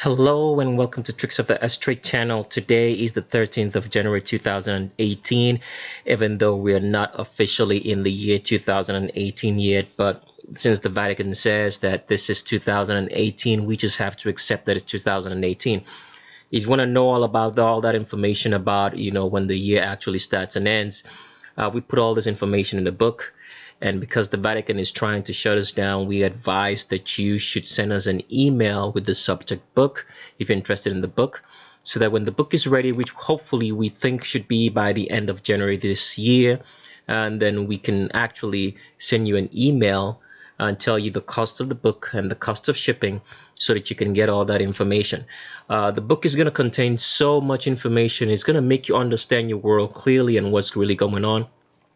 Hello and welcome to Tricks of the Trade channel. Today is the 13th of January 2018, even though we are not officially in the year 2018 yet, but since the Vatican says that this is 2018, we just have to accept that it's 2018. If you want to know all about all that information about, when the year actually starts and ends, we put all this information in the book. And because the Vatican is trying to shut us down, we advise that you should send us an email with the subject book if you're interested in the book, so that when the book is ready, which hopefully we think should be by the end of January this year, and then we can actually send you an email and tell you the cost of the book and the cost of shipping so that you can get all that information. The book is going to contain so much information. It's going to make you understand your world clearly and what's really going on.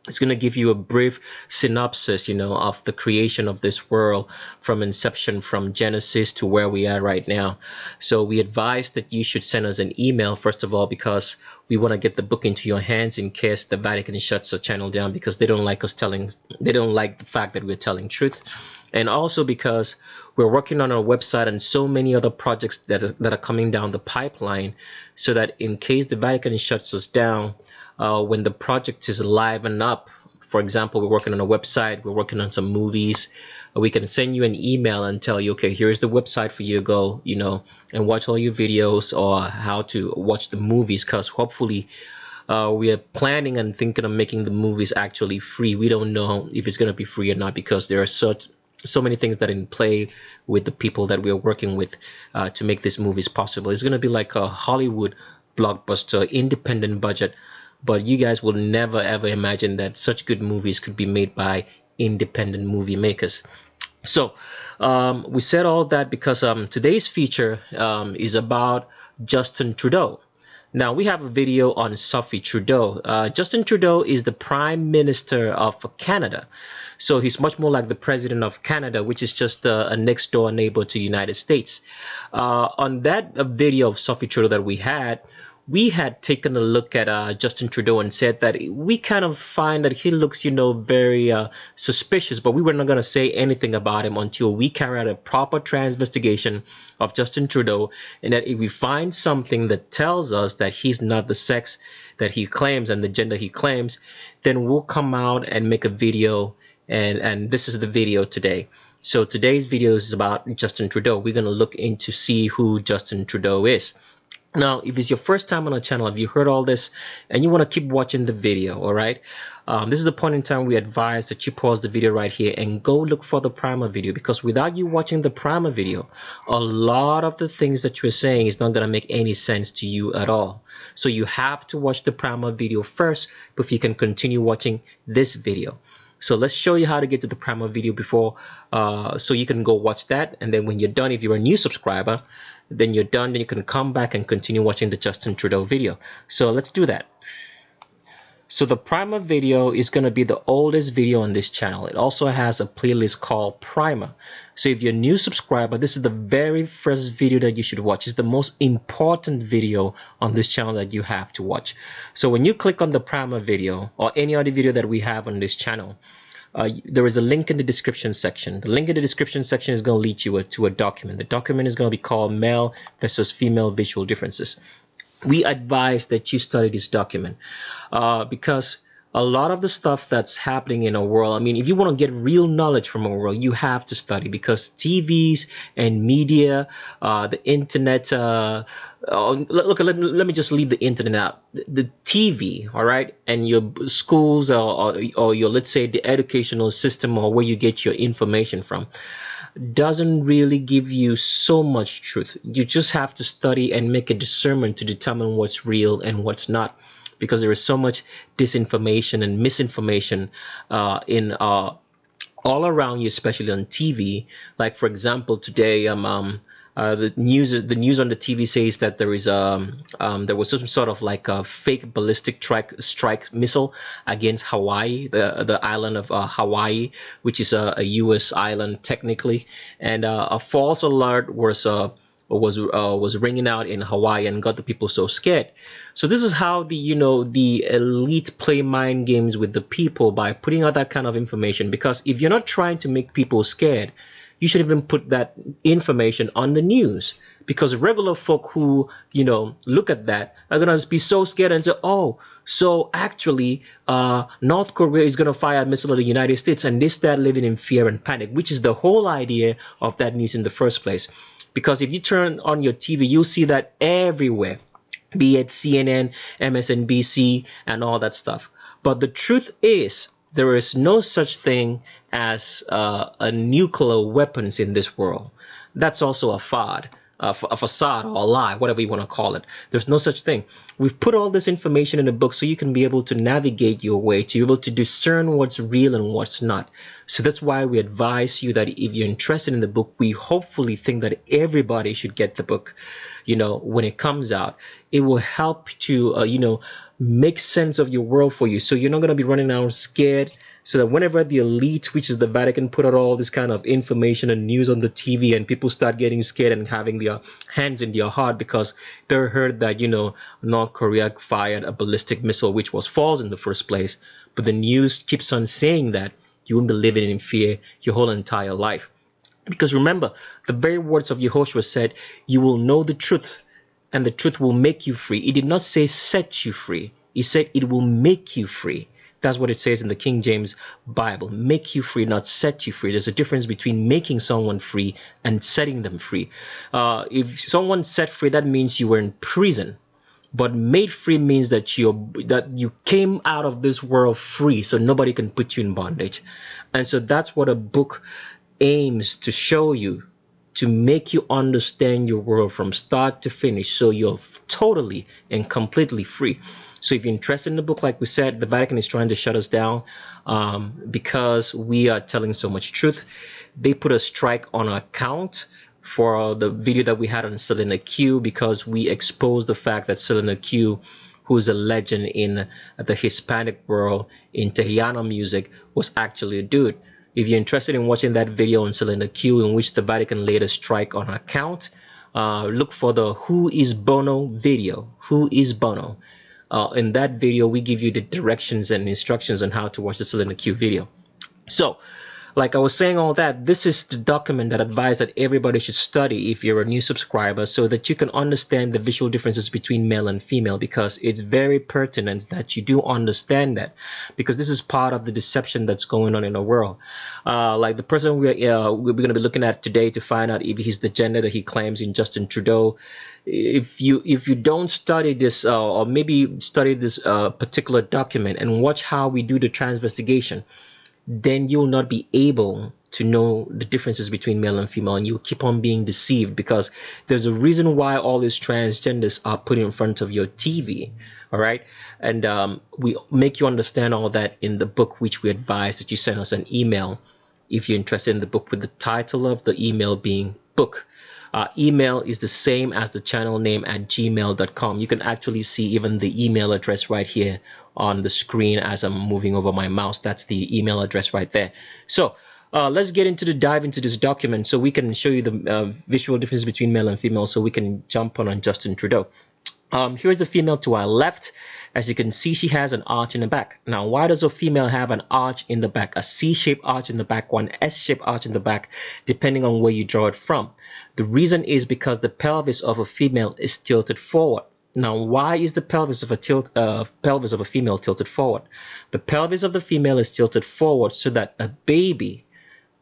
It's going to give you a brief synopsis, of the creation of this world from inception, from Genesis to where we are right now. So we advise that you should send us an email, first of all, because we want to get the book into your hands in case the Vatican shuts the channel down, because they don't like the fact that we're telling truth. And also because we're working on our website and so many other projects that are coming down the pipeline, so that in case the Vatican shuts us down, when the project is live and up, for example, we're working on a website, we're working on some movies, we can send you an email and tell you, okay, here's the website for you to go, and watch all your videos, or how to watch the movies, because hopefully we are planning and thinking of making the movies actually free. We don't know if it's going to be free or not, because there are so many things that are in play with the people that we are working with to make these movies possible. It's going to be like a Hollywood blockbuster, independent budget. But you guys will never ever imagine that such good movies could be made by independent movie makers. So we said all that because today's feature is about Justin Trudeau. Now we have a video on Sophie Trudeau. Justin Trudeau is the Prime Minister of Canada. So he's much more like the President of Canada, which is just a next door neighbor to the United States. On that video of Sophie Trudeau that we had taken a look at Justin Trudeau and said that we kind of find that he looks, very suspicious, but we were not going to say anything about him until we carry out a proper investigation of Justin Trudeau, and that if we find something that tells us that he's not the sex that he claims and the gender he claims, then we'll come out and make a video, and this is the video today. So today's video is about Justin Trudeau. We're going to look into see who Justin Trudeau is. Now, if it's your first time on our channel, if you heard all this and you want to keep watching the video, all right, this is the point in time we advise that you pause the video right here and go look for the primer video, because without you watching the primer video, a lot of the things that you're saying is not going to make any sense to you at all. So you have to watch the primer video first before you can continue watching this video. So let's show you how to get to the primer video before, so you can go watch that, and then when you're done, if you're a new subscriber, then you're done, then you can come back and continue watching the Justin Trudeau video. So let's do that. So the primer video is going to be the oldest video on this channel. It also has a playlist called Primer. So if you're a new subscriber, this is the very first video that you should watch. It's the most important video on this channel that you have to watch. So when you click on the primer video or any other video that we have on this channel, there is a link in the description section. The link in the description section is going to lead you to a document. The document is going to be called Male versus Female Visual Differences. We advise that you study this document because a lot of the stuff that's happening in our world, I mean, if you want to get real knowledge from our world, you have to study, because TVs and media, the internet, look, let me just leave the internet out. The TV, all right, and your schools or your, let's say, the educational system or where you get your information from, doesn't really give you so much truth. You just have to study and make a discernment to determine what's real and what's not, because there is so much disinformation and misinformation in all around you, especially on TV. Like, for example, today the news on the TV says that there was some sort of like a fake ballistic strike missile against Hawaii, the island of Hawaii, which is a U.S. island technically, and a false alert was ringing out in Hawaii and got the people so scared. So this is how the elite play mind games with the people by putting out that kind of information, because if you're not trying to make people scared, you should even put that information on the news, because regular folk who, look at that are going to be so scared and say, oh, so actually North Korea is going to fire a missile at the United States, and they start living in fear and panic, which is the whole idea of that news in the first place. Because if you turn on your TV, you'll see that everywhere, be it CNN, MSNBC, and all that stuff. But the truth is, there is no such thing as a nuclear weapons in this world. That's also a facade or a lie, whatever you want to call it. There's no such thing. We've put all this information in the book so you can be able to navigate your way, to be able to discern what's real and what's not. So that's why we advise you that if you're interested in the book, we hopefully think that everybody should get the book. When it comes out, it will help to, make sense of your world for you. So you're not going to be running around scared. So that whenever the elite, which is the Vatican, put out all this kind of information and news on the TV, and people start getting scared and having their hands in their heart because they heard that, North Korea fired a ballistic missile, which was false in the first place. But the news keeps on saying that, you won't be living in fear your whole entire life. Because remember, the very words of Yehoshua said, you will know the truth, and the truth will make you free. It did not say set you free. He said it will make you free. That's what it says in the King James Bible. Make you free, not set you free. There's a difference between making someone free and setting them free. If someone set free, that means you were in prison. But made free means that you came out of this world free, so nobody can put you in bondage. And so that's what a book aims to show you, to make you understand your world from start to finish, so you're totally and completely free. So if you're interested in the book, like we said, the Vatican is trying to shut us down because we are telling so much truth. They put a strike on our account for the video that we had on Selena Q, because we exposed the fact that Selena Q, who is a legend in the Hispanic world in Tejano music, was actually a dude. If you're interested in watching that video on Selena Q, in which the Vatican laid a strike on her account, look for the Who is Bono video. Who is Bono? In that video, we give you the directions and instructions on how to watch the Selena Q video. So, like I was saying all that, this is the document that advises that everybody should study if you're a new subscriber, so that you can understand the visual differences between male and female, because it's very pertinent that you do understand that, because this is part of the deception that's going on in the world. Like the person we're going to be looking at today to find out if he's the gender that he claims in Justin Trudeau. If you don't study this or maybe study this particular document and watch how we do the transvestigation, then you'll not be able to know the differences between male and female, and you'll keep on being deceived, because there's a reason why all these transgenders are put in front of your TV. All right, and we make you understand all that in the book, which we advise that you send us an email if you're interested in the book, with the title of the email being book. Email is the same as the channel name at gmail.com. You can actually see even the email address right here on the screen as I'm moving over my mouse. That's the email address right there. So let's get into dive into this document so we can show you the visual difference between male and female, so we can jump on Justin Trudeau. Here's the female to our left. As you can see, she has an arch in the back. Now, why does a female have an arch in the back? A C-shaped arch in the back, one S-shaped arch in the back, depending on where you draw it from. The reason is because the pelvis of a female is tilted forward. Now, why is the pelvis of a female tilted forward? The pelvis of the female is tilted forward so that a baby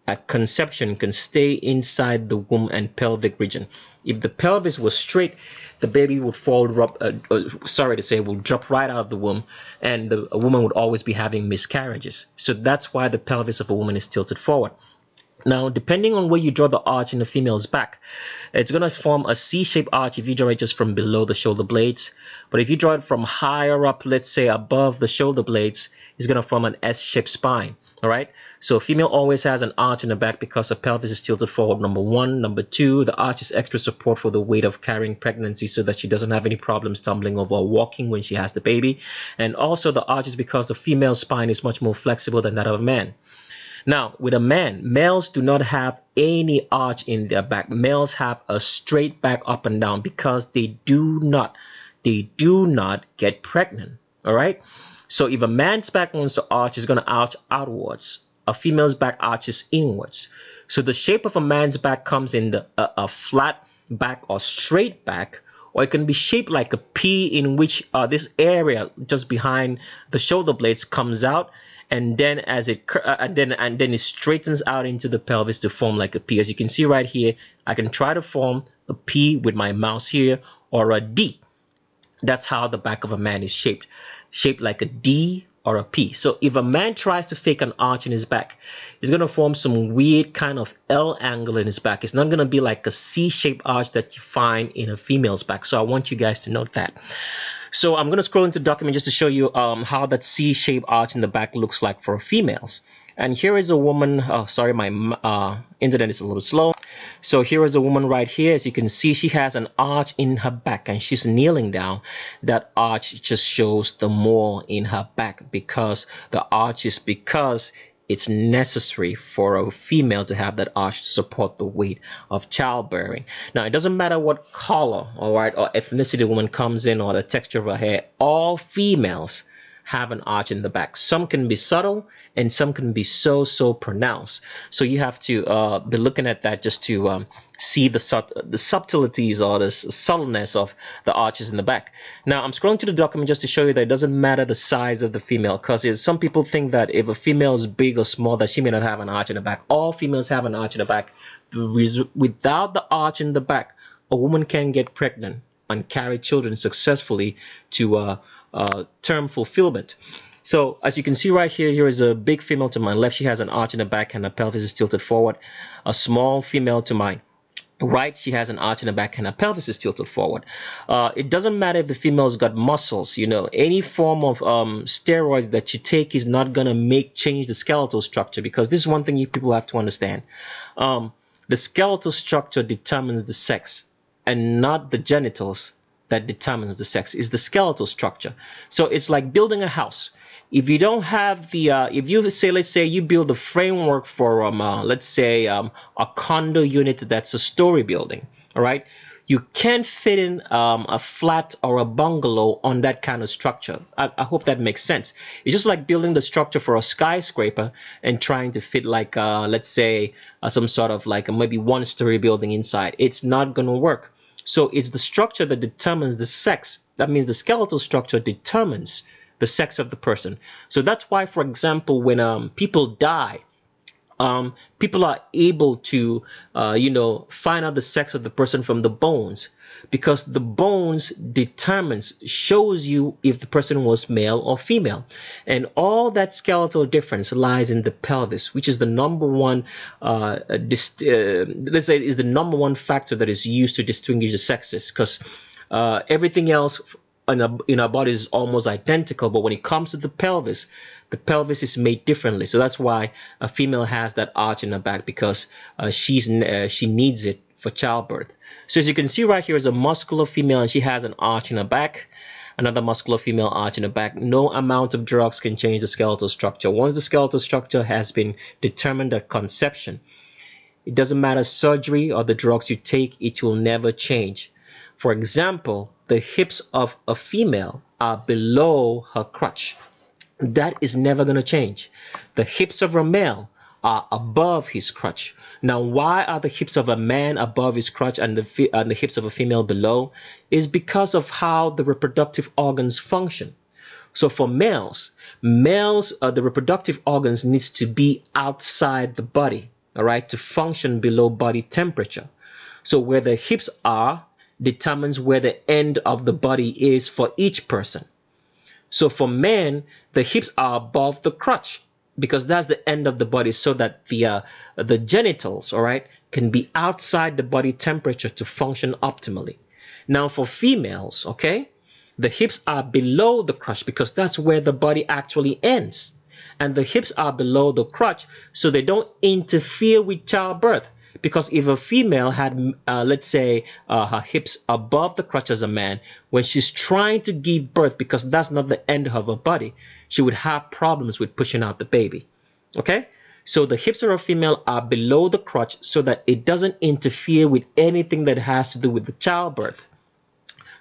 at conception can stay inside the womb and pelvic region. If the pelvis was straight, the baby would fall, would drop right out of the womb, and a woman would always be having miscarriages. So that's why the pelvis of a woman is tilted forward. Now, depending on where you draw the arch in the female's back, it's going to form a C-shaped arch if you draw it just from below the shoulder blades. But if you draw it from higher up, let's say above the shoulder blades, it's going to form an S-shaped spine. All right. So a female always has an arch in the back because the pelvis is tilted forward, number one. Number two, the arch is extra support for the weight of carrying pregnancy, so that she doesn't have any problems stumbling over or walking when she has the baby. And also the arch is because the female spine is much more flexible than that of a man. Now, with a man, males do not have any arch in their back. Males have a straight back up and down because they do not get pregnant. All right. So if a man's back wants to arch, it's going to arch outwards. A female's back arches inwards. So the shape of a man's back comes in a flat back or straight back, or it can be shaped like a P, in which this area just behind the shoulder blades comes out, and then as it and then it straightens out into the pelvis to form like a P. As you can see right here, I can try to form a P with my mouse here, or a D. That's how the back of a man is shaped like a D or a P. So if a man tries to fake an arch in his back, he's going to form some weird kind of L angle in his back. It's not going to be like a C-shaped arch that you find in a female's back. So I want you guys to note that. So I'm going to scroll into the document just to show you how that C-shaped arch in the back looks like for females. And here is a woman. Oh, sorry, my internet is a little slow. So here is a woman right here. As you can see, she has an arch in her back and she's kneeling down. That arch just shows the mole in her back, because the arch is because it's necessary for a female to have that arch to support the weight of childbearing. Now, it doesn't matter what color, all right, or ethnicity the woman comes in, or the texture of her hair. All females have an arch in the back. Some can be subtle and some can be so pronounced. So you have to be looking at that just to see the subtleties or the subtleness of the arches in the back. Now I'm scrolling to the document just to show you that it doesn't matter the size of the female, because some people think that if a female is big or small that she may not have an arch in the back. All females have an arch in the back. Without the arch in the back, a woman can get pregnant and carry children successfully to term fulfillment. So as you can see right here, here is a big female to my left. She has an arch in the back and her pelvis is tilted forward. A small female to my right, she has an arch in the back and her pelvis is tilted forward. It doesn't matter if the female's got muscles. You know, any form of steroids that you take is not gonna change the skeletal structure, because this is one thing people have to understand. The skeletal structure determines the sex, and not the genitals that determines the sex. Is the skeletal structure. So it's like building a house. If you don't have the if you say, let's say you build a framework for let's say a condo unit that's a story building, all right, you can't fit in a flat or a bungalow on that kind of structure. I hope that makes sense. It's just like building the structure for a skyscraper and trying to fit like let's say some sort of like maybe one-story building inside. It's not gonna work. So it's the structure that determines the sex. That means the skeletal structure determines the sex of the person. So that's why, for example, when people die, people are able to, you know, find out the sex of the person from the bones, because the bones shows you if the person was male or female. And all that skeletal difference lies in the pelvis, which is the number one, let's say, is the number one factor that is used to distinguish the sexes, because everything else in our body is almost identical, but when it comes to the pelvis is made differently. So that's why a female has that arch in her back, because she needs it for childbirth. So as you can see right here is a muscular female, and she has an arch in her back. Another muscular female arch in the back. No amount of drugs can change the skeletal structure. Once the skeletal structure has been determined at conception, it doesn't matter surgery or the drugs you take, it will never change. For example, the hips of a female are below her crotch. That is never going to change. The hips of a male are above his crotch. Now, why are the hips of a man above his crotch and the hips of a female below? Is because of how the reproductive organs function. So for males, the reproductive organs needs to be outside the body, all right, to function below body temperature. So where the hips are determines where the end of the body is for each person. So for men, the hips are above the crotch, because that's the end of the body, so that the genitals, all right, can be outside the body temperature to function optimally. Now for females, okay, the hips are below the crotch, because that's where the body actually ends. And the hips are below the crotch so they don't interfere with childbirth. Because if a female had, let's say, her hips above the crotch as a man, when she's trying to give birth, because that's not the end of her body, she would have problems with pushing out the baby. Okay? So the hips of a female are below the crotch so that it doesn't interfere with anything that has to do with the childbirth.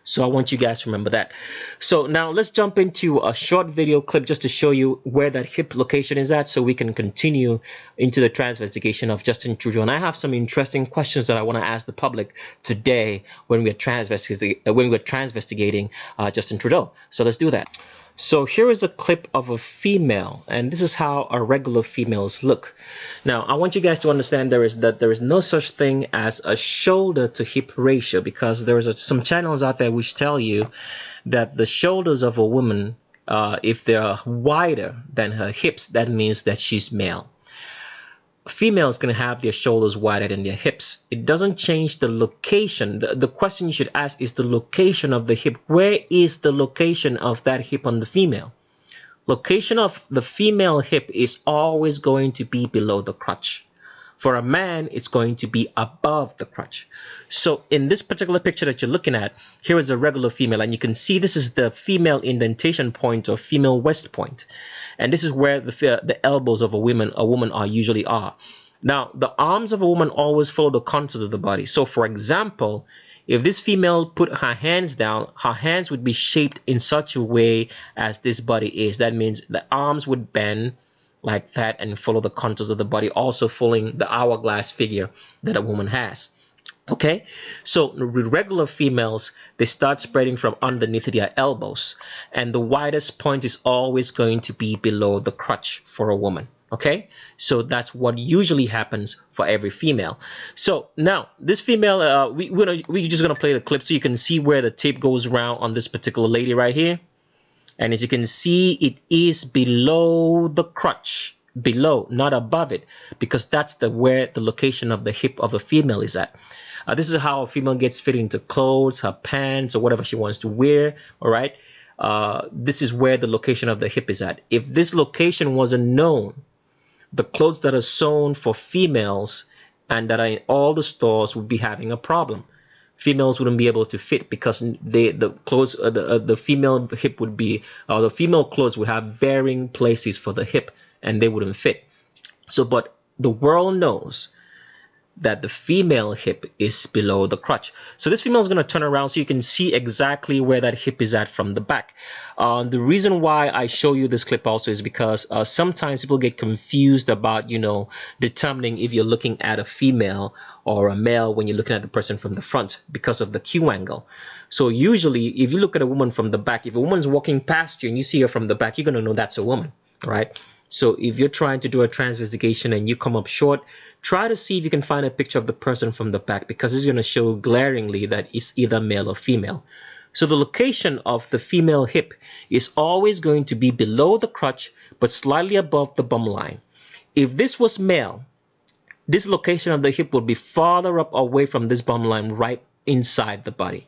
So I want you guys to remember that. So now let's jump into a short video clip just to show you where that hip location is at, so we can continue into the transvestigation of Justin Trudeau. And I have some interesting questions that I want to ask the public today when we're transvestigating Justin Trudeau. So let's do that. So here is a clip of a female, and this is how our regular females look. Now, I want you guys to understand there is no such thing as a shoulder to hip ratio, because there is some channels out there which tell you that the shoulders of a woman, if they are wider than her hips, that means that she's male. Females can have their shoulders wider than their hips. It doesn't change the location. The question you should ask is the location of the hip. Where is the location of that hip on the female? Location of the female hip is always going to be below the crotch. For a man, it's going to be above the crotch. So in this particular picture that you're looking at, here is a regular female, and you can see this is the female indentation point or female waist point. And this is where the elbows of a woman are usually are. Now, the arms of a woman always follow the contours of the body. So, for example, if this female put her hands down, her hands would be shaped in such a way as this body is. That means the arms would bend like that and follow the contours of the body, also following the hourglass figure that a woman has. Okay, so with regular females, they start spreading from underneath their elbows, and the widest point is always going to be below the crotch for a woman. Okay, so that's what usually happens for every female. So now this female, we're just gonna play the clip so you can see where the tape goes around on this particular lady right here. And as you can see, it is below the crotch, below, not above it, because that's where the location of the hip of a female is at. This is how a female gets fit into clothes, her pants, or whatever she wants to wear. All right. This is where the location of the hip is at. If this location wasn't known, the clothes that are sewn for females and that are in all the stores would be having a problem. Females wouldn't be able to fit because the clothes, the female hip would be, the female clothes would have varying places for the hip, and they wouldn't fit. So, but the world knows that the female hip is below the crotch. So this female is going to turn around so you can see exactly where that hip is at from the back. The reason why I show you this clip also is because sometimes people get confused about, determining if you're looking at a female or a male when you're looking at the person from the front because of the Q angle. So usually if you look at a woman from the back, if a woman's walking past you and you see her from the back, you're going to know that's a woman, right? So if you're trying to do a transvestigation and you come up short, try to see if you can find a picture of the person from the back, because it's going to show glaringly that it's either male or female. So the location of the female hip is always going to be below the crotch, but slightly above the bum line. If this was male, this location of the hip would be farther up away from this bum line, right inside the body.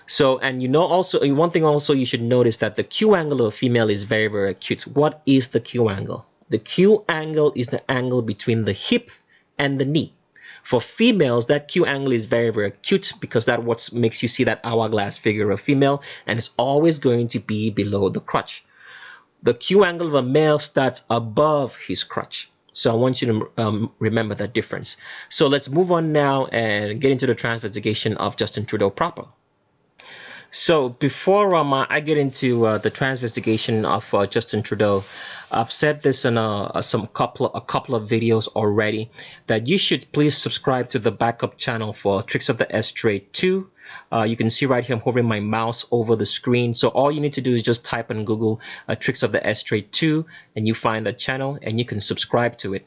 So, and also, one thing also you should notice that the Q angle of a female is very, very acute. What is the Q angle? The Q angle is the angle between the hip and the knee. For females, that Q angle is very, very acute because that's what makes you see that hourglass figure of a female, and it's always going to be below the crotch. The Q angle of a male starts above his crotch. So I want you to remember that difference. So let's move on now and get into the transvestigation of Justin Trudeau proper. So before I get into the transvestigation of Justin Trudeau, I've said this in a couple of videos already, that you should please subscribe to the backup channel for Tricks of the S-Trade 2. You can see right here I'm hovering my mouse over the screen. So all you need to do is just type in Google Tricks of the S-Trade 2 and you find that channel and you can subscribe to it.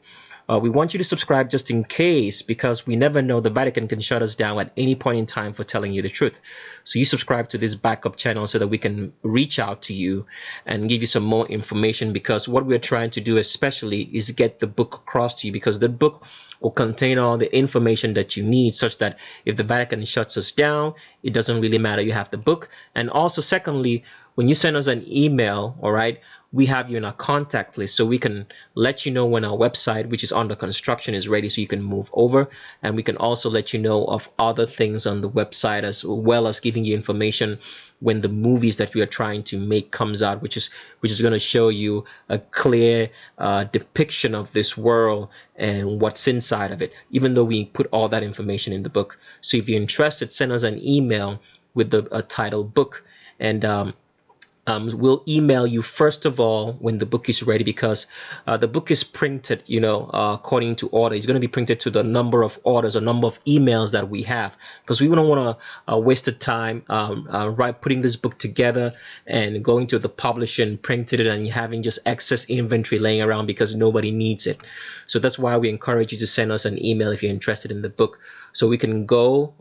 We want you to subscribe just in case, because we never know, the Vatican can shut us down at any point in time for telling you the truth. So you subscribe to this backup channel so that we can reach out to you and give you some more information, because what we're trying to do especially is get the book across to you, because the book will contain all the information that you need, such that if the Vatican shuts us down, it doesn't really matter. You have the book. And also, secondly, when you send us an email, all right, we have you in our contact list, so we can let you know when our website, which is under construction, is ready, so you can move over. And we can also let you know of other things on the website, as well as giving you information when the movies that we are trying to make comes out, which is going to show you a clear depiction of this world and what's inside of it, even though we put all that information in the book. So if you're interested, send us an email with the title book. And we'll email you first of all when the book is ready, because the book is printed, according to order. It's going to be printed to the number of orders or number of emails that we have, because we don't want to waste the time putting this book together and going to the publisher and printing it and having just excess inventory laying around because nobody needs it. So that's why we encourage you to send us an email if you're interested in the book, so we can go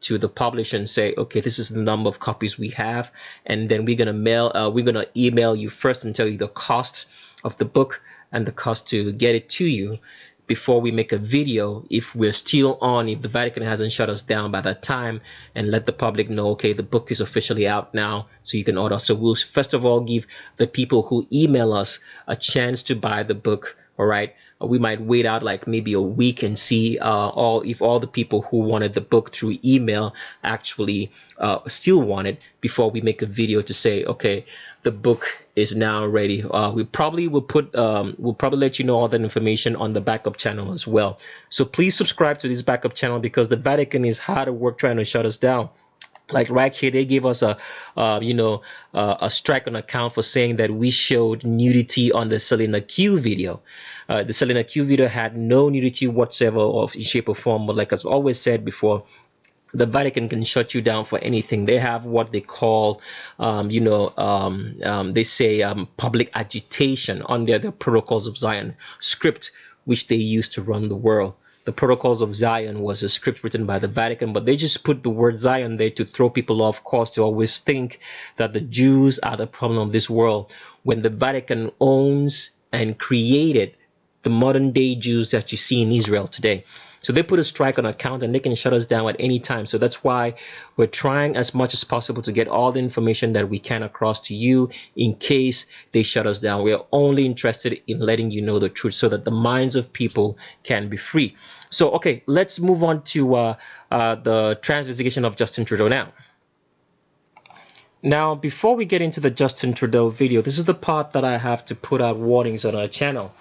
to the publisher and say, okay, this is the number of copies we have, and then we're gonna email you first and tell you the cost of the book and the cost to get it to you before we make a video, if we're still on, if the Vatican hasn't shut us down by that time, and let the public know, okay, the book is officially out now, so you can order. So we'll first of all give the people who email us a chance to buy the book. All right, we might wait out like maybe a week and see if all the people who wanted the book through email actually still want it before we make a video to say, okay, the book is now ready. We probably will we'll probably let you know all that information on the backup channel as well. So please subscribe to this backup channel, because the Vatican is hard at work trying to shut us down. Like right here, they gave us a strike on account for saying that we showed nudity on the Selena Q video. The Selena Q video had no nudity whatsoever of shape or form. But like I've always said before, the Vatican can shut you down for anything. They have what they call, they say public agitation under the Protocols of Zion script, which they use to run the world. The Protocols of Zion was a script written by the Vatican, but they just put the word Zion there to throw people off course, to always think that the Jews are the problem of this world, when the Vatican owns and created the modern day Jews that you see in Israel today. So they put a strike on account, and they can shut us down at any time. So that's why we're trying as much as possible to get all the information that we can across to you in case they shut us down. We are only interested in letting you know the truth so that the minds of people can be free. So, okay, let's move on to the transvestigation of Justin Trudeau now. Now, before we get into the Justin Trudeau video, this is the part that I have to put out warnings on our channel.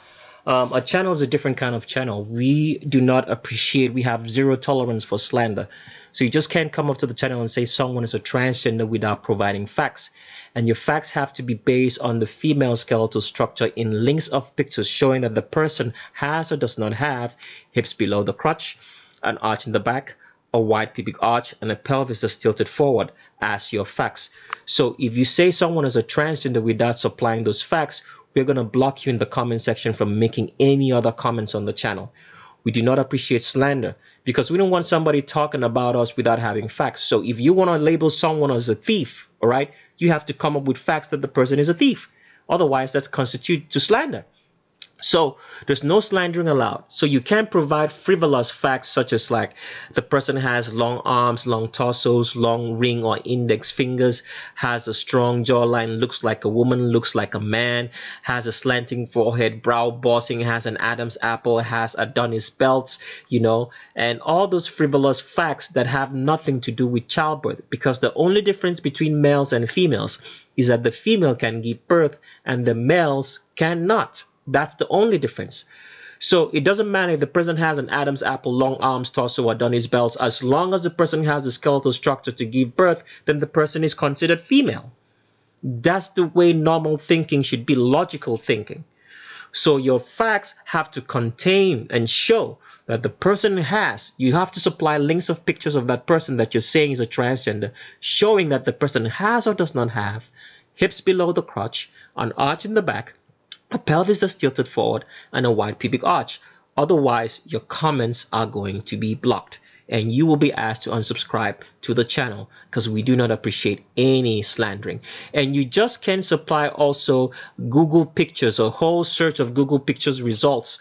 Our channel is a different kind of channel. We do not appreciate, we have zero tolerance for slander. So you just can't come up to the channel and say someone is a transgender without providing facts. And your facts have to be based on the female skeletal structure in links of pictures showing that the person has or does not have hips below the crotch, an arch in the back, a wide pubic arch, and a pelvis that's tilted forward as your facts. So if you say someone is a transgender without supplying those facts, we're going to block you in the comment section from making any other comments on the channel. We do not appreciate slander, because we don't want somebody talking about us without having facts. So if you want to label someone as a thief, all right, you have to come up with facts that the person is a thief. Otherwise, that's constitute to slander. So there's no slandering allowed. So you can't provide frivolous facts such as like the person has long arms, long torsos, long ring or index fingers, has a strong jawline, looks like a woman, looks like a man, has a slanting forehead, brow bossing, has an Adam's apple, has Adonis belts, and all those frivolous facts that have nothing to do with childbirth, because the only difference between males and females is that the female can give birth and the males cannot. That's the only difference. So it doesn't matter if the person has an Adam's apple, long arms, torso, or Adonis belts. As long as the person has the skeletal structure to give birth, then the person is considered female. That's the way normal thinking should be, logical thinking. So your facts have to contain and show that the person has, you have to supply links of pictures of that person that you're saying is a transgender, showing that the person has or does not have hips below the crotch, an arch in the back, a pelvis that's tilted forward, and a wide pubic arch. Otherwise, your comments are going to be blocked, and you will be asked to unsubscribe to the channel, because we do not appreciate any slandering. And you just can supply also Google pictures, a whole search of Google pictures results,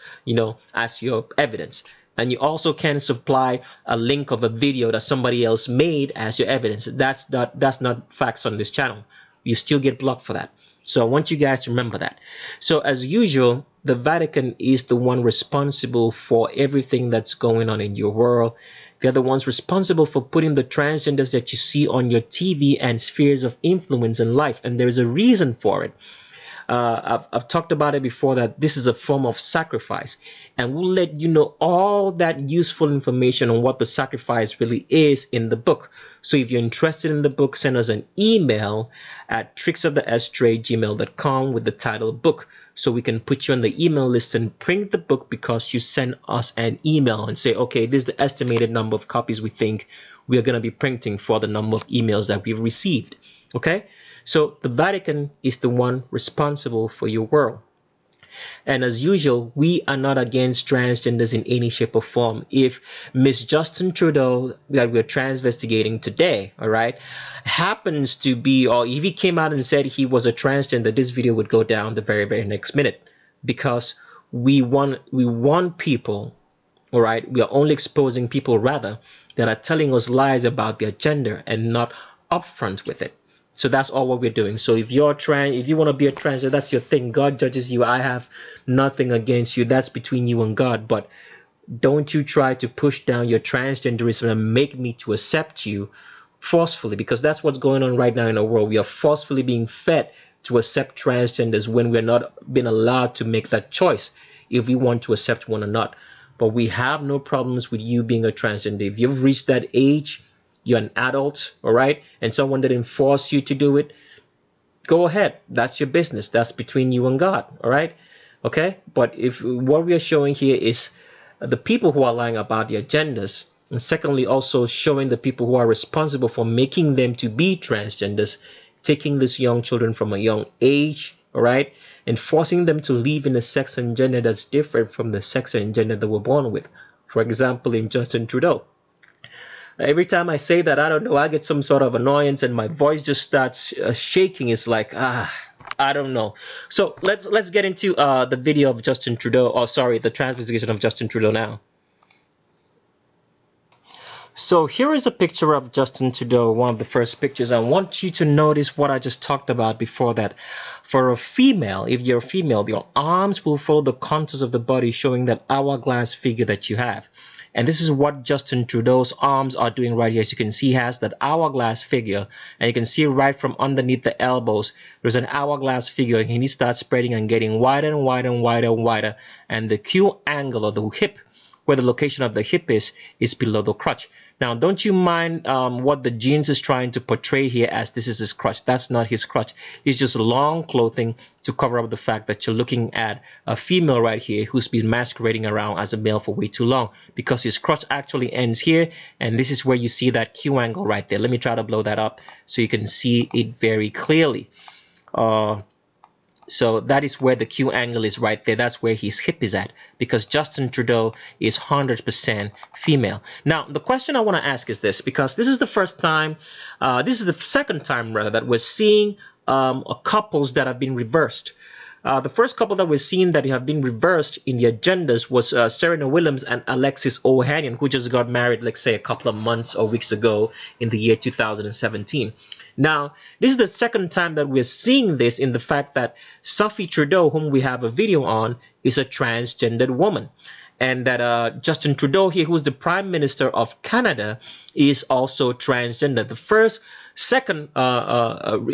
as your evidence. And you also can supply a link of a video that somebody else made as your evidence. That's not facts on this channel. You still get blocked for that. So I want you guys to remember that. So as usual, the Vatican is the one responsible for everything that's going on in your world. They're the ones responsible for putting the transgenders that you see on your TV and spheres of influence in life. And there's a reason for it. I've talked about it before, that this is a form of sacrifice, and we'll let you know all that useful information on what the sacrifice really is in the book. So if you're interested in the book, send us an email at tricksofthestrade@gmail.com with the title book, so we can put you on the email list and print the book because you send us an email and say, okay, this is the estimated number of copies we think we are going to be printing for the number of emails that we've received. Okay, so the Vatican is the one responsible for your world. And as usual, we are not against transgenders in any shape or form. If Miss Justin Trudeau, that we're transvestigating today, all right, happens to be, or if he came out and said he was a transgender, this video would go down the very, very next minute, because we want people, all right, we are only exposing people rather that are telling us lies about their gender and not upfront with it. So that's all what we're doing. So if you're if you want to be a transgender, that's your thing. God judges you. I have nothing against you. That's between you and God. But don't you try to push down your transgenderism and make me to accept you forcefully, because that's what's going on right now in the world. We are forcefully being fed to accept transgenders when we're not being allowed to make that choice if we want to accept one or not. But we have no problems with you being a transgender. If you've reached that age, you're an adult, all right, and someone didn't force you to do it, go ahead. That's your business. That's between you and God, all right? Okay? But if what we are showing here is the people who are lying about their genders, and secondly, also showing the people who are responsible for making them to be transgenders, taking these young children from a young age, all right, and forcing them to live in a sex and gender that's different from the sex and gender they were born with. For example, in Justin Trudeau. Every time I say that, I don't know, I get some sort of annoyance and my voice just starts shaking. It's like, I don't know. So let's get into the video of Justin Trudeau, or sorry, the transvestigation of Justin Trudeau now. So here is a picture of Justin Trudeau, one of the first pictures. I want you to notice what I just talked about before, that for a female, if you're a female, your arms will follow the contours of the body, showing that hourglass figure that you have. And this is what Justin Trudeau's arms are doing right here. As you can see, he has that hourglass figure, and you can see right from underneath the elbows, there's an hourglass figure, and he starts spreading and getting wider and wider and wider and wider. And the Q angle of the hip, where the location of the hip is below the crotch. Now, don't you mind what the jeans is trying to portray here as this is his crotch. That's not his crotch. It's just long clothing to cover up the fact that you're looking at a female right here who's been masquerading around as a male for way too long, because his crotch actually ends here, and this is where you see that Q angle right there. Let me try to blow that up so you can see it very clearly. So that is where the Q angle is right there. That's where his hip is at, because Justin Trudeau is 100% female. Now, the question I want to ask is this, because this is the first time, this is the second time rather, that we're seeing couples that have been reversed. The first couple that we've seen that have been reversed in their genders was Serena Williams and Alexis Ohanian, who just got married, let's say, a couple of months or weeks ago in the year 2017. Now, this is the second time that we're seeing this, in the fact that Sophie Trudeau, whom we have a video on, is a transgendered woman. And that Justin Trudeau here, who's the Prime Minister of Canada, is also transgender. The second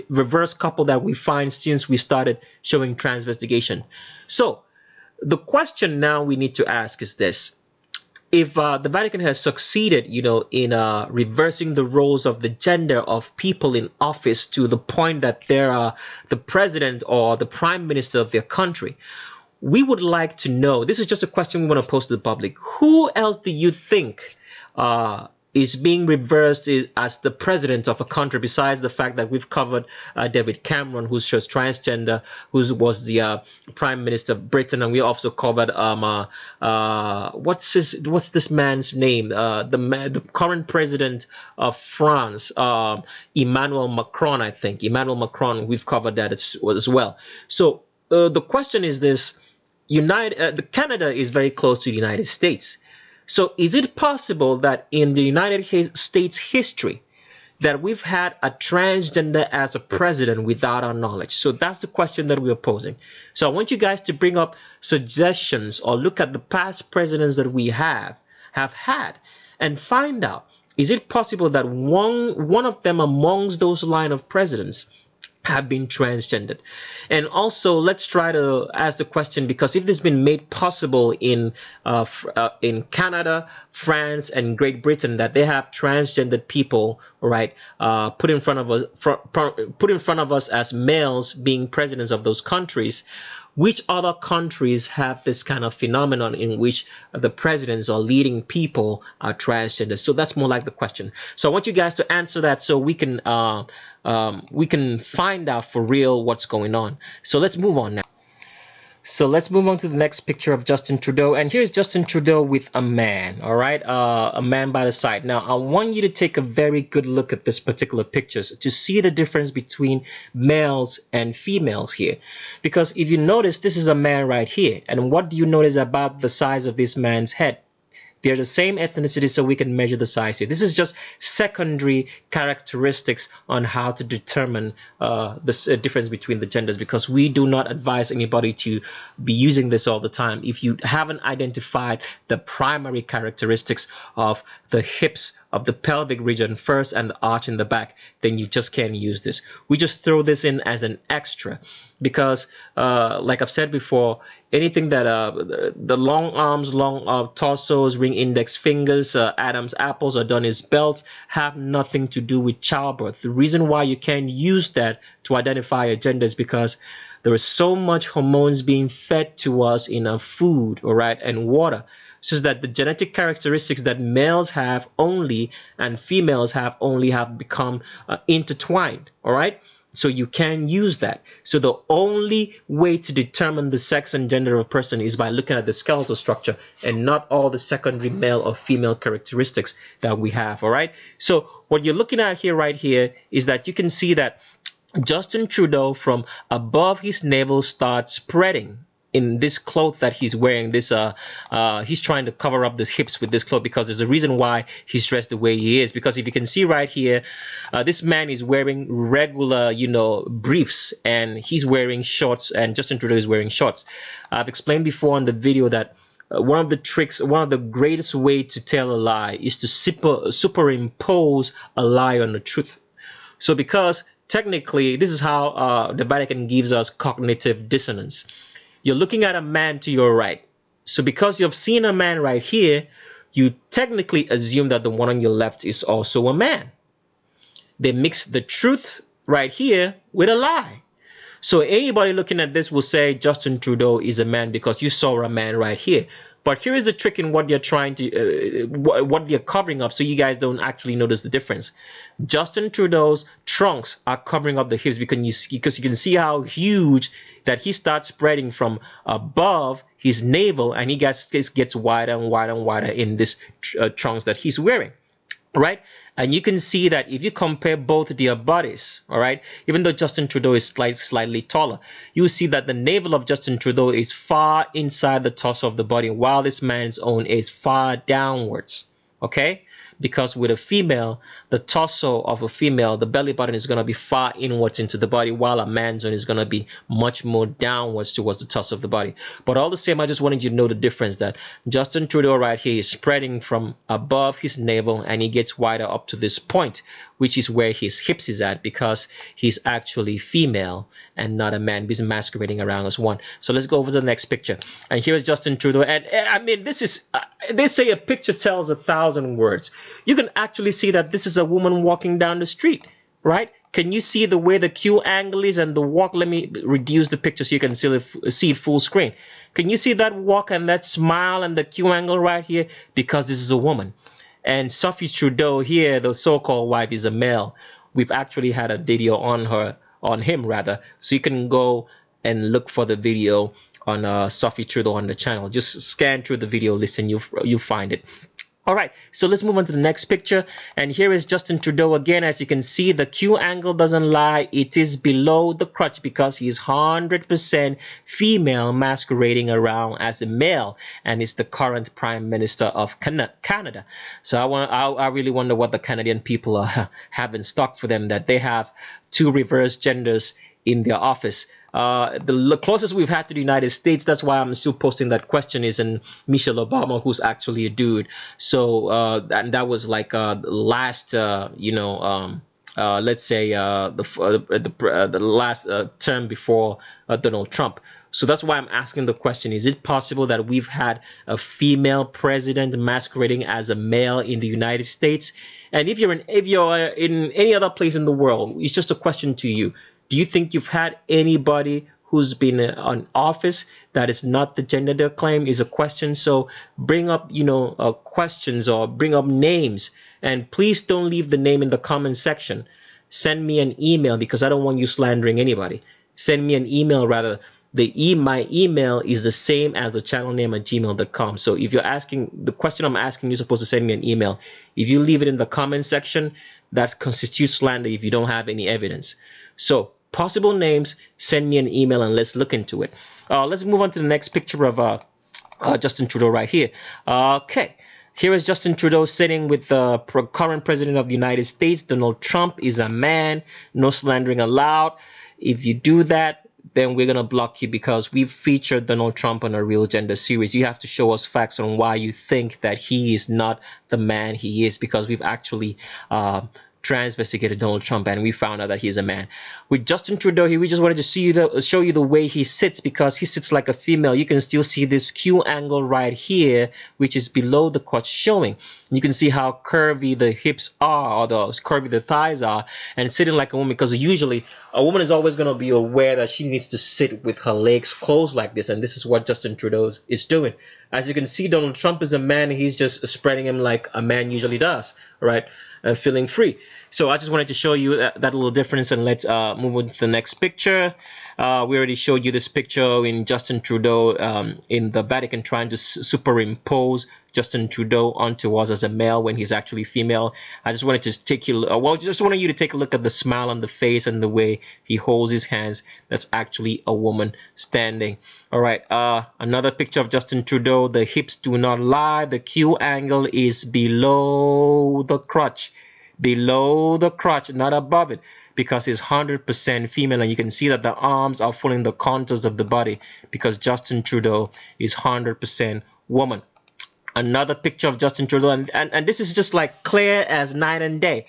reverse couple that we find since we started showing transvestigation. So the question now we need to ask is this: if the Vatican has succeeded, in reversing the roles of the gender of people in office to the point that they're the president or the prime minister of their country, we would like to know, this is just a question we want to pose to the public, who else do you think is being reversed as the president of a country, besides the fact that we've covered David Cameron, who's just transgender, who was the prime minister of Britain, and we also covered what's this man's name, the current president of France, Emmanuel Macron, I think. Emmanuel Macron, we've covered that as well. So the question is this: Canada is very close to the United States. So is it possible that in the United States history that we've had a transgender as a president without our knowledge? So that's the question that we're posing. So I want you guys to bring up suggestions or look at the past presidents that we have had and find out, is it possible that one of them amongst those line of presidents have been transgendered. And also, let's try to ask the question, because if this has been made possible in Canada, France, and Great Britain, that they have transgendered people, right, put in front of us, put in front of us as males being presidents of those countries, which other countries have this kind of phenomenon in which the presidents or leading people are transgender? So that's more like the question. So I want you guys to answer that so we can find out for real what's going on. So let's move on now. So let's move on to the next picture of Justin Trudeau. And here's Justin Trudeau with a man, all right? A man by the side. Now, I want you to take a very good look at this particular pictures to see the difference between males and females here. Because if you notice, this is a man right here. And what do you notice about the size of this man's head? They're the same ethnicity, so we can measure the size here. This is just secondary characteristics on how to determine the difference between the genders, because we do not advise anybody to be using this all the time. If you haven't identified the primary characteristics of the hips of the pelvic region first and the arch in the back, then you just can't use this. We just throw this in as an extra because, like I've said before, anything that the long arms, long torsos, ring index fingers, Adam's apples, or Donny's belts have nothing to do with childbirth. The reason why you can't use that to identify a gender is because there is so much hormones being fed to us in our food, all right, and water, so that the genetic characteristics that males have only and females have only have become intertwined, all right? So you can use that. So the only way to determine the sex and gender of a person is by looking at the skeletal structure and not all the secondary male or female characteristics that we have, all right? So what you're looking at here, right here, is that you can see that Justin Trudeau, from above his navel, starts spreading in this cloth that he's wearing. This he's trying to cover up his hips with this cloth, because there's a reason why he's dressed the way he is. Because if you can see right here, this man is wearing regular, briefs, and he's wearing shorts, and Justin Trudeau is wearing shorts. I've explained before in the video that one of the greatest way to tell a lie is to superimpose a lie on the truth. So because technically this is how the Vatican gives us cognitive dissonance. You're looking at a man to your right. So because you've seen a man right here, you technically assume that the one on your left is also a man. They mix the truth right here with a lie. So anybody looking at this will say Justin Trudeau is a man because you saw a man right here. But here is the trick in what you're trying to, what you're covering up, so you guys don't actually notice the difference. Justin Trudeau's trunks are covering up the hips because you can see how huge that he starts spreading from above his navel, and he gets wider and wider and wider in this trunks that he's wearing, right? And you can see that if you compare both their bodies, all right, even though Justin Trudeau is slightly taller, you will see that the navel of Justin Trudeau is far inside the torso of the body, while this man's own is far downwards, okay? Because with a female, the torso of a female, the belly button is going to be far inwards into the body, while a man's own is going to be much more downwards towards the torso of the body. But all the same, I just wanted you to know the difference, that Justin Trudeau right here is spreading from above his navel, and he gets wider up to this point, which is where his hips is at, because he's actually female and not a man. He's masquerading around as one. So let's go over to the next picture. And here's Justin Trudeau. And I mean, this is, they say a picture tells 1,000 words. You can actually see that this is a woman walking down the street, right? Can you see the way the Q angle is and the walk? Let me reduce the picture so you can see it full screen. Can you see that walk and that smile and the Q angle right here? Because this is a woman. And Sophie Trudeau here, the so-called wife, is a male. We've actually had a video on him rather. So you can go and look for the video on Sophie Trudeau on the channel. Just scan through the video list and you'll find it. All right, so let's move on to the next picture. And here is Justin Trudeau again. As you can see, the Q angle doesn't lie. It is below the crotch because he's 100% female, masquerading around as a male, and is the current Prime Minister of Canada. So I really wonder what the Canadian people have in stock for them, that they have two reverse genders in their office. The closest we've had to the United States, that's why I'm still posting that question, is in Michelle Obama, who's actually a dude. So and that was like last let's say the last term before Donald Trump. So that's why I'm asking the question: is it possible that we've had a female president masquerading as a male in the United States? And if you're in any other place in the world, it's just a question to you: do you think you've had anybody who's been in office that is not the gender they claim? Is a question. So bring up questions, or bring up names, and please don't leave the name in the comment section. Send me an email, because I don't want you slandering anybody. Send me an email rather. My email is the same as the channel name at gmail.com. So if you're asking the question I'm asking, you're supposed to send me an email. If you leave it in the comment section, that constitutes slander if you don't have any evidence. So possible names, send me an email and let's look into it. Let's move on to the next picture of Justin Trudeau right here. Okay. Here is Justin Trudeau sitting with the current president of the United States. Donald Trump is a man. No slandering allowed. If you do that, then we're going to block you, because we've featured Donald Trump on a Real Gender series. You have to show us facts on why you think that he is not the man he is, because we've actually investigated Donald Trump and we found out that he's a man. With Justin Trudeau here, we just wanted to show you the way he sits, because he sits like a female. You can still see this Q angle right here, which is below the crotch showing. You can see how curvy the hips are, or the curvy the thighs are, and sitting like a woman, because usually a woman is always going to be aware that she needs to sit with her legs closed like this, and this is what Justin Trudeau is doing. As you can see, Donald Trump is a man. He's just spreading him like a man usually does, right? Feeling free. So I just wanted to show you that little difference, and let's move on to the next picture. We already showed you this picture in Justin Trudeau in the Vatican trying to superimpose Justin Trudeau onto us as a male when he's actually female. I just wanted to take you, just wanted you to take a look at the smile on the face and the way he holds his hands. That's actually a woman standing. All right, another picture of Justin Trudeau. The hips do not lie. The Q angle is below the crotch. Below the crotch, not above it, because he's 100% female, and you can see that the arms are following the contours of the body, because Justin Trudeau is 100% woman. Another picture of Justin Trudeau, and this is just like clear as night and day.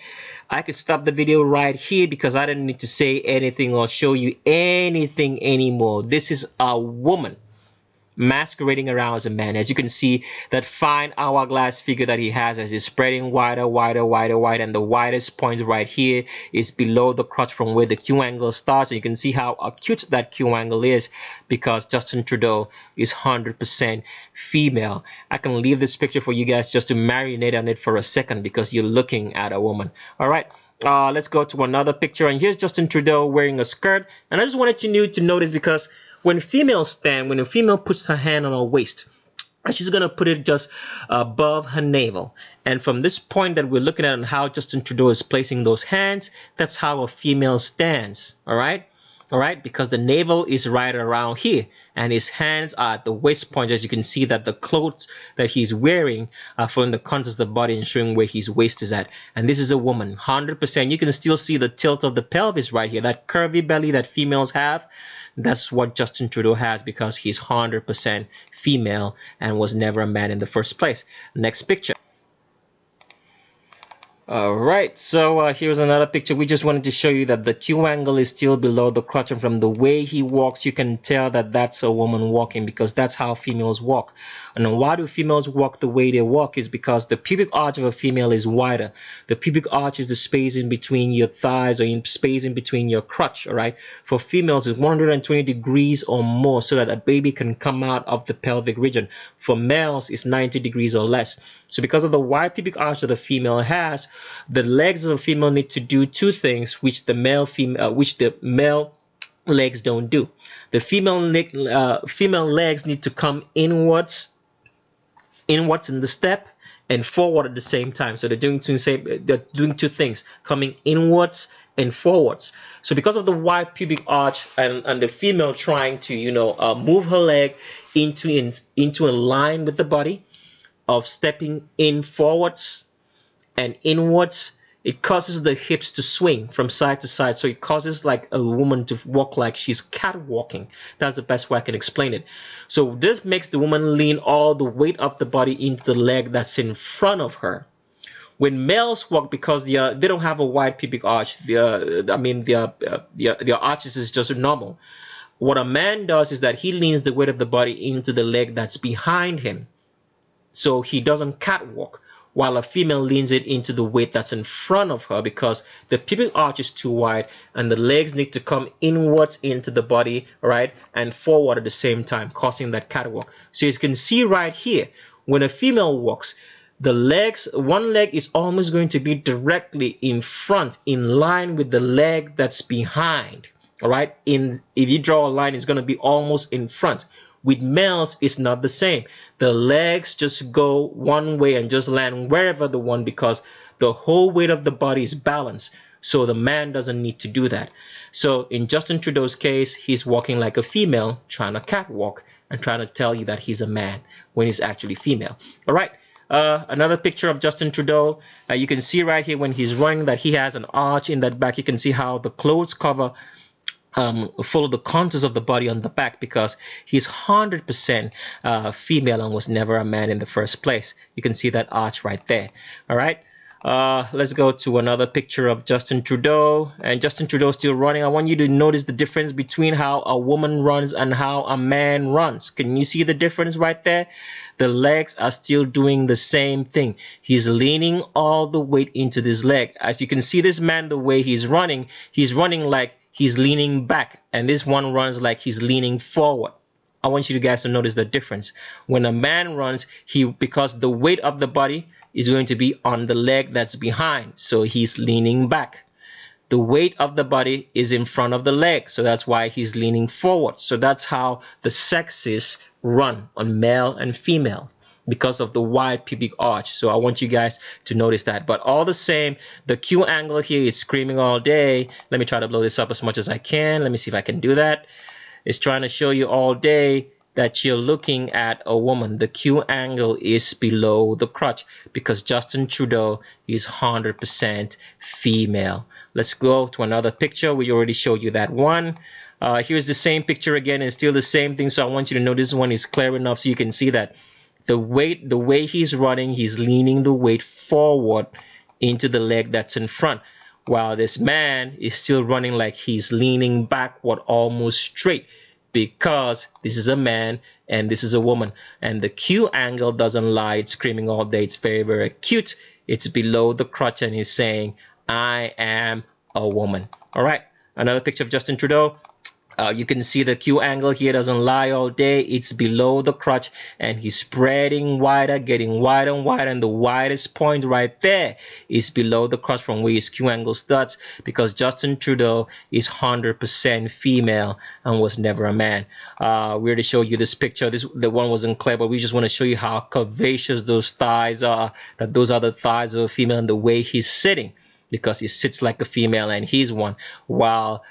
I could stop the video right here because I didn't need to say anything or show you anything anymore. This is a woman masquerading around as a man. As you can see, that fine hourglass figure that he has as he's spreading wider, and the widest point right here is below the crotch from where the Q angle starts. And you can see how acute that Q angle is, because Justin Trudeau is 100% female. I can leave this picture for you guys just to marinate on it for a second, because you're looking at a woman. All right, let's go to another picture, and here's Justin Trudeau wearing a skirt. And I just wanted you to notice, because when females stand, when a female puts her hand on her waist, she's going to put it just above her navel. And from this point that we're looking at and how Justin Trudeau is placing those hands, that's how a female stands. All right? All right? Because the navel is right around here, and his hands are at the waist point. As you can see that the clothes that he's wearing are following the contours of the body and showing where his waist is at. And this is a woman, 100%. You can still see the tilt of the pelvis right here, that curvy belly that females have. That's what Justin Trudeau has, because he's 100% female and was never a man in the first place. Next picture. Alright, so here's another picture. We just wanted to show you that the Q angle is still below the crotch, and from the way he walks, you can tell that that's a woman walking, because that's how females walk. And why do females walk the way they walk is because the pubic arch of a female is wider. The pubic arch is the space in between your thighs, or in space in between your crotch, alright? For females, it's 120 degrees or more so that a baby can come out of the pelvic region. For males, it's 90 degrees or less. So because of the wide pubic arch that a female has, the legs of a female need to do two things, which the male legs don't do. The female legs need to come inwards in the step, and forward at the same time. So they're doing two things, coming inwards and forwards. So because of the wide pubic arch and the female trying to move her leg into a line with the body, of stepping in forwards and inwards, it causes the hips to swing from side to side. So it causes like a woman to walk like she's catwalking. That's the best way I can explain it. So this makes the woman lean all the weight of the body into the leg that's in front of her. When males walk, because they don't have a wide pubic arch, their arches is just normal. What a man does is that he leans the weight of the body into the leg that's behind him, so he doesn't catwalk, while a female leans it into the weight that's in front of her, because the pubic arch is too wide and the legs need to come inwards into the body, right, and forward at the same time, causing that catwalk. So you can see right here, when a female walks, the legs, one leg is almost going to be directly in front, in line with the leg that's behind. All right, if you draw a line, it's going to be almost in front. With males, it's not the same. The legs just go one way and just land wherever they want, because the whole weight of the body is balanced. So the man doesn't need to do that. So in Justin Trudeau's case, he's walking like a female, trying to catwalk and trying to tell you that he's a man when he's actually female. All right. Another picture of Justin Trudeau. You can see right here when he's running that he has an arch in that back. You can see how the clothes cover follow the contours of the body on the back, because he's 100% female and was never a man in the first place. You can see that arch right there. All right. Let's go to another picture of Justin Trudeau, and Justin Trudeau still running. I want you to notice the difference between how a woman runs and how a man runs. Can you see the difference right there? The legs are still doing the same thing. He's leaning all the weight into this leg. As you can see, this man, the way he's running like he's leaning back, and this one runs like he's leaning forward. I want you guys to notice the difference. When a man runs, because the weight of the body is going to be on the leg that's behind, so he's leaning back. The weight of the body is in front of the leg, so that's why he's leaning forward. So that's how the sexes run on male and female, because of the wide pubic arch. So I want you guys to notice that. But all the same, the Q angle here is screaming all day. Let me try to blow this up as much as I can. Let me see if I can do that. It's trying to show you all day that you're looking at a woman. The Q angle is below the crotch, because Justin Trudeau is 100% female. Let's go to another picture. We already showed you that one. Here's the same picture again, and still the same thing. So I want you to know this one is clear enough so you can see that the way he's running, he's leaning the weight forward into the leg that's in front, while this man is still running like he's leaning backward, almost straight, because this is a man and this is a woman. And the Q angle doesn't lie. It's screaming all day. It's very, very cute. It's below the crotch, and he's saying, I am a woman. All right. Another picture of Justin Trudeau. You can see the Q angle here doesn't lie all day. It's below the crotch, and he's spreading wider, getting wider and wider, and the widest point right there is below the crotch from where his Q angle starts, because Justin Trudeau is 100% female and was never a man. We already showed you this picture. The one wasn't clear, but we just want to show you how curvaceous those thighs are, that those are the thighs of a female, and the way he's sitting, because he sits like a female and he's one, while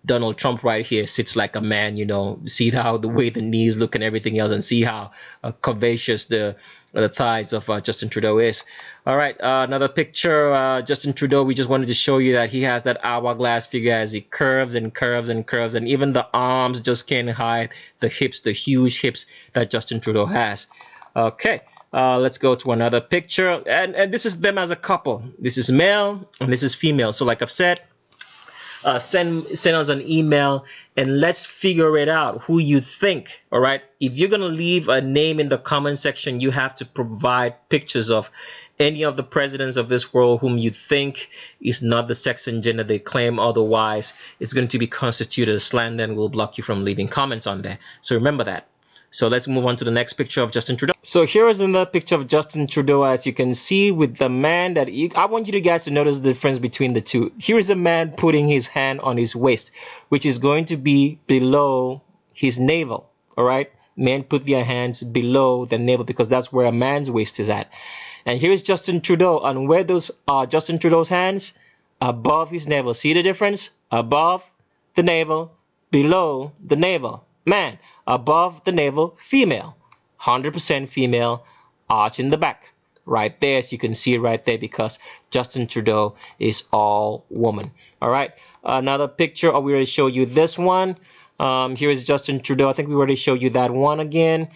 Donald Trump right here sits like a man. You know, see how the way the knees look and everything else, and see how curvaceous the thighs of Justin Trudeau is. All right, another picture. Justin Trudeau, we just wanted to show you that he has that hourglass figure as he curves and curves and curves, and even the arms just can't hide the hips, the huge hips that Justin Trudeau has. Okay. Let's go to another picture, and this is them as a couple. This is male and this is female. So like I've said, send us an email and let's figure it out who you think. All right, if you're gonna leave a name in the comment section, you have to provide pictures of any of the presidents of this world whom you think is not the sex and gender they claim. Otherwise, it's going to be constituted as slander, and we'll block you from leaving comments on there. So remember that. So let's move on to the next picture of Justin Trudeau. So here is another picture of Justin Trudeau, as you can see, with the man that I want you guys to notice the difference between the two. Here is a man putting his hand on his waist, which is going to be below his navel. All right, men put their hands below the navel because that's where a man's waist is at. And here is Justin Trudeau, and where those are Justin Trudeau's hands? Above his navel. See the difference? Above the navel, below the navel. Man, above the navel, female. 100% female, arch in the back. Right there, as you can see right there, because Justin Trudeau is all woman. All right, another picture. We already showed you this one. Here is Justin Trudeau. I think we already showed you that one again.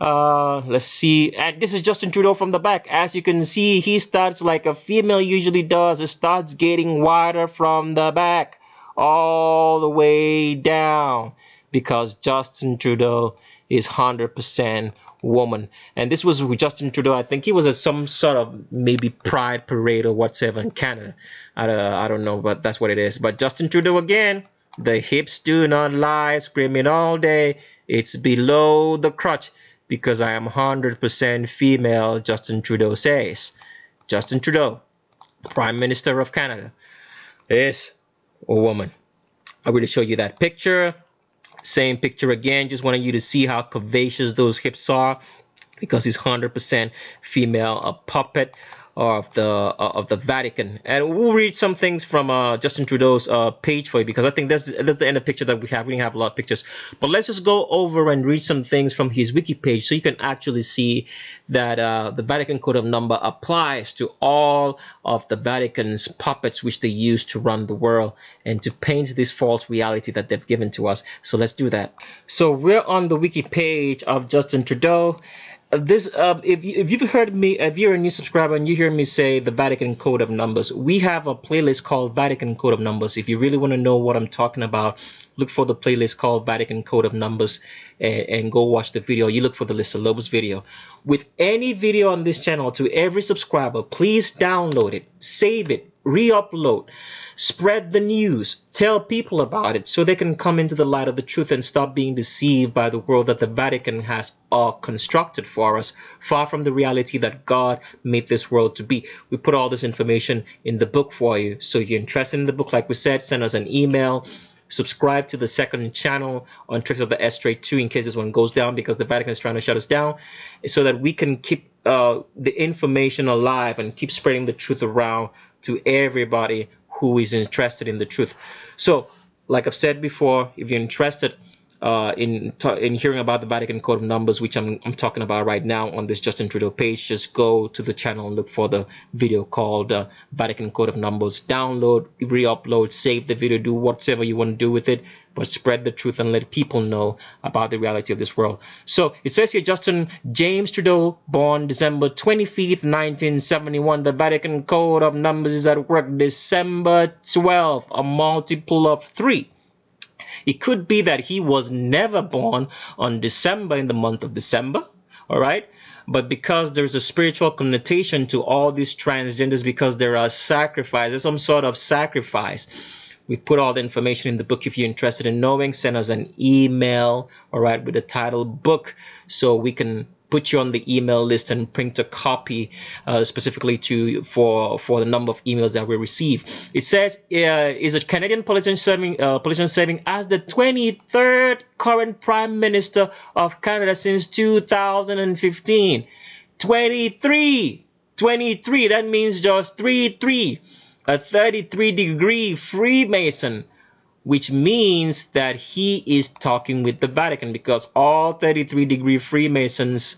Let's see. And this is Justin Trudeau from the back. As you can see, he starts like a female usually does. It starts getting wider from the back all the way down because Justin Trudeau is 100% woman. And this was with Justin Trudeau. I think he was at some sort of maybe pride parade or whatever in Canada. I don't know, but that's what it is. But Justin Trudeau again, the hips do not lie, screaming all day. It's below the crotch because I am 100% female, Justin Trudeau says. Justin Trudeau, Prime Minister of Canada, is a woman. I will show you that picture. Same picture again. Just wanted you to see how curvaceous those hips are because he's 100% female, a puppet of the Vatican. And we'll read some things from Justin Trudeau's page for you because I think that's the end of the picture that we have. We have a lot of pictures, but let's just go over and read some things from his wiki page so you can actually see that the Vatican Code of Number applies to all of the Vatican's puppets which they use to run the world and to paint this false reality that they've given to us. So let's do that. So we're on the wiki page of Justin Trudeau. This if you've heard me, if you're a new subscriber and you hear me say the Vatican Code of Numbers, we have a playlist called Vatican Code of Numbers. If you really want to know what I'm talking about, look for the playlist called Vatican Code of Numbers and go watch the video. You look for the Lista Lobos video. With any video on this channel, to every subscriber, please download it, save it, re-upload. Spread the news, tell people about it so they can come into the light of the truth and stop being deceived by the world that the Vatican has constructed for us, far from the reality that God made this world to be. We put all this information in the book for you. So if you're interested in the book, like we said, send us an email. Subscribe to the second channel on Tricks of the S-Trade 2 in case this one goes down because the Vatican is trying to shut us down, so that we can keep the information alive and keep spreading the truth around to everybody who is interested in the truth. So, like I've said before, if you're interested in hearing about the Vatican Code of Numbers, which I'm talking about right now on this Justin Trudeau page, just go to the channel and look for the video called Vatican Code of Numbers. Download, re-upload, save the video, do whatever you want to do with it, but spread the truth and let people know about the reality of this world. So it says here, Justin James Trudeau, born December 25th, 1971. The Vatican Code of Numbers is at work December 12th, a multiple of 3. It could be that he was never born on December, in the month of December, all right? But because there's a spiritual connotation to all these transgenders, because there are sacrifices, some sort of sacrifice, we put all the information in the book. If you're interested in knowing, send us an email, all right, with the title book, so we can put you on the email list and print a copy specifically for the number of emails that we receive. It says is a Canadian politician serving as the 23rd current Prime Minister of Canada since 2015. 23, that means just 3-3, a 33-degree Freemason, which means that he is talking with the Vatican, because all 33-degree Freemasons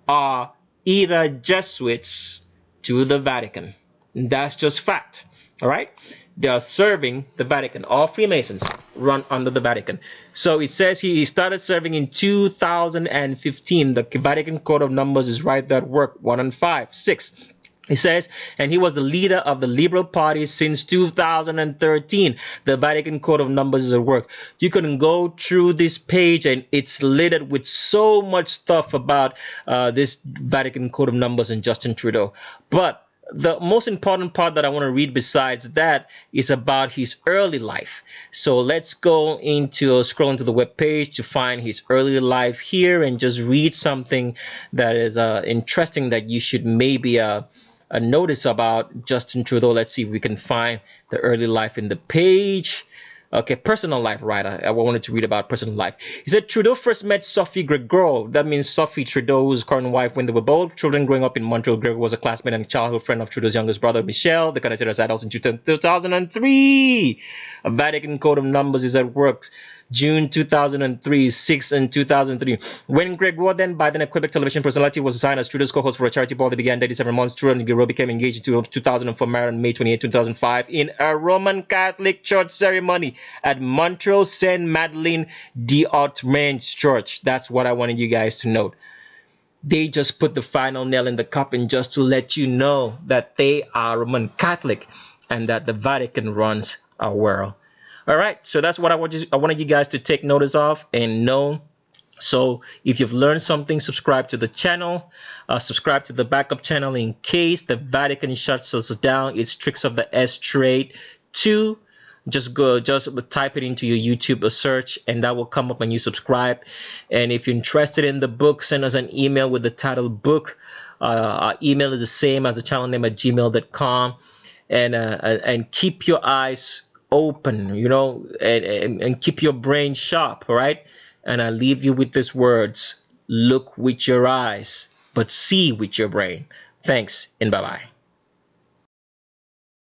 are either Jesuits to the Vatican. And that's just fact. All right? They are serving the Vatican. All Freemasons run under the Vatican. So it says he started serving in 2015. The Vatican Code of Numbers is right there at work. 1 and 5, 6. It says, and he was the leader of the Liberal Party since 2013. The Vatican Code of Numbers is at work. You can go through this page and it's littered with so much stuff about this Vatican Code of Numbers and Justin Trudeau. But the most important part that I want to read besides that is about his early life. So let's go into scroll into the web page to find his early life here and just read something that is interesting that you should maybe a notice about Justin Trudeau. Let's see if we can find the early life in the page. Okay, personal life, right? I wanted to read about personal life. He said Trudeau first met Sophie Gregoire. That means Sophie Trudeau's current wife when they were both children growing up in Montreal. Gregoire was a classmate and childhood friend of Trudeau's youngest brother, Michel. They connected as adults in 2003. A Vatican Code of Numbers is at work. June 2003, 6 and 2003. When Gregoire, then a Quebec television personality, was assigned as Trudeau's co-host for a charity ball that began 37 months, Trudeau and Gregoire became engaged in 2004, married on May 28, 2005 in a Roman Catholic church ceremony at Montreal Saint Madeleine d'Outremont Church. That's what I wanted you guys to note. they just put the final nail in the coffin just to let you know that they are Roman Catholic and that the Vatican runs our world. All right, so that's what I wanted you guys to take notice of and know. So if you've learned something, subscribe to the channel, subscribe to the backup channel in case the Vatican shuts us down. It's Tricks of the S-Trade 2. Just type it into your YouTube search, and that will come up when you subscribe. And if you're interested in the book, send us an email with the title book. Our email is the same as the channel name at gmail.com. And keep your eyes open, and keep your brain sharp, all right? And I leave you with these words: look with your eyes, but see with your brain. Thanks, and bye-bye.